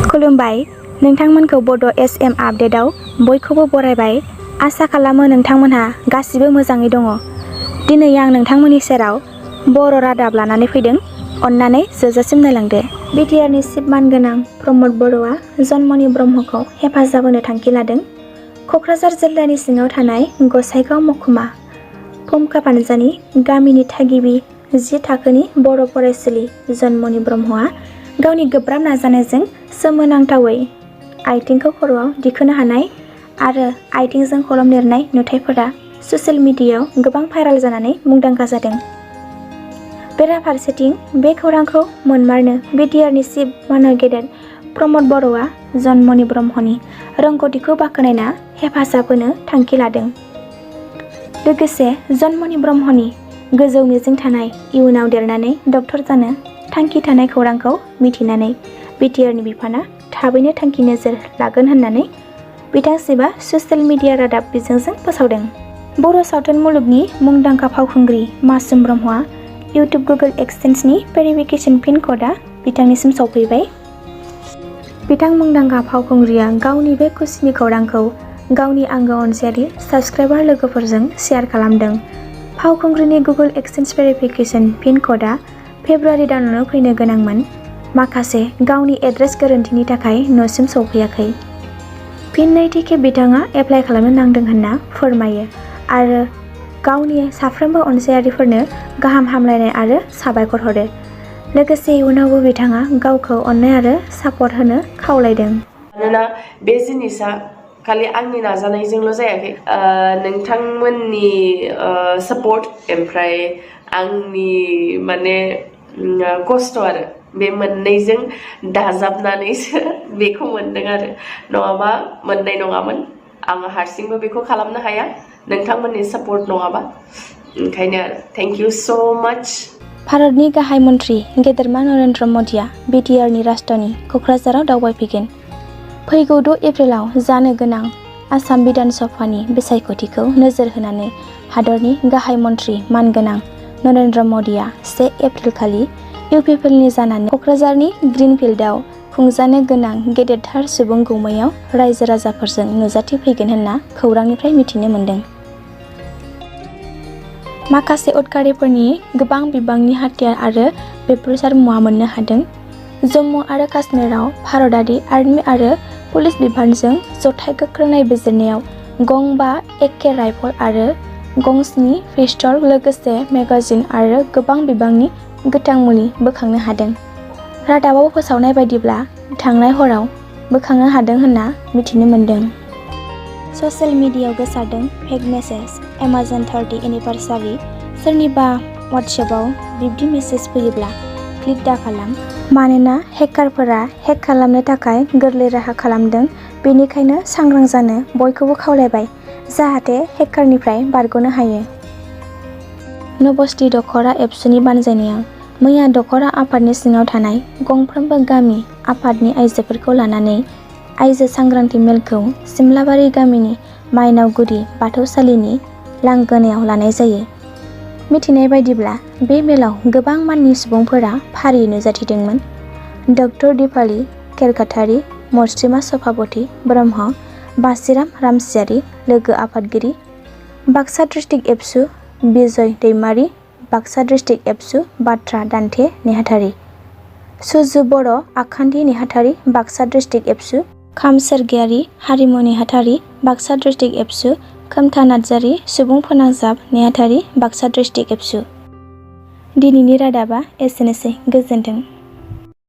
खुलुमबाय, नोंथांमोनखौ बड SM आपडेटआव बयखौबो बरायबाय। आसा खालामो नोंथांमोनहा गासिबो मोजाङै दङ। दिनै आं नोंथांमोननि सेराव बर' रादाब लानानै फैदों। अन्नानै जोबजासिम नायलांदो। बिटिआरनि चिफ मानगोनां प्रमद बर'आ जन्मनि ब्रह्मखौ हेफाजाब होनो थांखि लादों। क'क्राझार जिल्लानि सिङाव थानाय गसाइगाव महकुमा फुमका पानजानि गामिनि थागिबि 10 थाखोनि बर' फरायसुलि जन्मनि ब्रह्मआ गावनि गोब्राब नाजानायजों सोमोनांथावै आइथिंखौ खर'आव दिखोनो हानाय आरो आइथिंजों कलम लिरनाय नुथायफोरा ससियेल मिडियायाव गोबां भाइराल जानानै मुंदांखा जादों। बेराफारसेथिं बे खौरांखौ मोनमारनो बिटिआरनि चिफ मानद गेदेर प्रमद बर'आ जन्मनि ब्रह्मनि रोंग'थिखौ बाख्नायना हेफाजाब होनो थांखि लादों। लोगोसे जन्मनि ब्रह्मनि गोजौ मिजिं थानाय इयुनाव देरनानै डक्टर जानो थांखि थानाय खौरांखौ मिथिनानै बिटिआरनि बिफाना थाबैनो थांखि नोजोर लागोन होननानै बिथां शिबआ ससियेल मिडिया रादाब बिजोंजों फोसावदों। बर' सावथुन मुलुगनि मुंदांखा फावखुंग्रि मासुम ब्रह्मआ इउटुब गुगोल एक्सचेन्जनि भेरिफिकेसन पिन क'डआ बिथांनिसिम सौफैबाय। बिथां मुंदांखा फावखुंग्रिया गावनि बे खुसिनि खौरांखौ गावनि आंगो अनसायारि साबस्क्राइबार लोगोफोरजों शेयार खालामदों। फावखुंग्रिनि गुगोल एक्सचेन्ज भेरिफिकेसन पिन क'डआ फेब्रुवारि दानावनो फैनो गोनांमोन। माखासे गावनि एड्रेस गोरोन्थिनि थाखाय न'सिम सौफैयाखै। फिन नैथि खेब बिथाङा एप्लाइ खालामनो नांदों होनना फोरमायो आरो गावनि साफ्रोमबो अनसायारिफोरनो गाहाम हामलायनाय आरो साबायखर हरो। लोगोसे इयुनावबो बिथाङा गावखौ अननाय आरो सापर्ट होनो खावलायदों। मानोना बे जिनिसा खालि आंनि नाजानायजोंल' जायाखै, नोंथांमोननि सापर्ट ओमफ्राय आंनि माने खस्थ' आरो बे मोननैजों दाजाबनानैसो बेखौ मोनदों आरो नङाबा मोननाय नङामोन। आङो हारसिंबो बेखौ खालामनो हाया नोंथांमोननि सापर्ट नङाबा। ओंखायनो थेंक इउ स' माच। भारतनि गाहाय मन्त्रि गेदेरमा नरेन्द्र मदिआ बिटिआरनि राजधानी क'क्राझाराव दावबायफैगोन। फैगौ 6 एप्रिलाव जानो गोनां आसाम बिधान सभानि बिसायख'थिखौ नोजोर होनानै हादरनि गाहाय मन्त्रि मानगोनां नरेन्द्र मदिआ 1 एप्रिल खालि इउपिपिएलनि जानानै क'क्राझारनि ग्रिनफिल्डआव खुंजानो गोनां गेदेरथार सुबुं गौमैयाव रायजो राजाफोरजों नुजाथिफैगोन होनना खौरांनिफ्राय मिथिनो मोन्दों। माखासे उदखारिफोरनि गोबां बिबांनि हाथियार आरो बेफ्रुसार मुवा मोननो हादों। जम्मु आरो काश्मीराव भारतारि आर्मि आरो पुलिस बिफानजों जथाय गोख्रों नायबिजिरनायाव गं 5 AK राइफल आरो गं 7 पिस्तल लोगोसे मेगाजिन आरो गोबां बिबांनि गोथां मुलि बोखांनो हादों। रादाबाव फोसावनाय बायदिब्ला थांनाय हराव बोखांनो हादों होनना मिथिनो मोन्दों। ससियेल मिडियायाव गोसारदों फेक मेसेज एमाजन 30 एनिभार्सारि। सोरनिबा वाट्सएपआव बिब्दि मेसेज फैयोब्ला क्लिक दाखालाम, मानोना हेकारफोरा हेक खालामनो थाखाय गोरलै राहा खालामदों। बेनिखायनो सांग्रां जानो बयखौबो खावलायबाय, जाहाथे हेकारनिफ्राय बारग'नो हायो। नबस्ति दख'रा एबसुनि बानजायनायाव मैया दख'रा आफादनि सिङाव थानाय गंफ्रोमबो गामि आफादनि आइजोफोरखौ लानानै आइजो सांग्रांथि मेलखौ सिमलाबारि गामिनि माइनावगुरि बाथौसालिनि लांगोनायाव लानाय जायो। मिथिनाय बायदिब्ला बे मेलाव गोबां माननि सुबुंफोरा फारियै नुजाथिदोंमोन। डक्टर दिपाली केरकाटारि, मर्सिमा सभापति ब्रह्म, बासिराम रामसियारि लोगो आफादगिरि, बाक्सा डिस्ट्रिक्ट एबसु बिजय दैमारि, बाक्सा डिस्ट्रिक्ट एबसु बाथ्रा दान्थे नेहाथारि, सुजु बर' आखान्थि नेहाथारि बाक्सा डिस्ट्रिक्ट एबसु, खाम सोरगियारि हारिमु नेहाथारि बाक्सा डिस्ट्रिक्ट एबसु, खोमथा नार्जारि सुबुं फोनांजाब नेहाथारि बाक्सा डिस्ट्रिक्ट एबसु। दिनैनि रादाबा एसेनोसै, गोजोन्थों।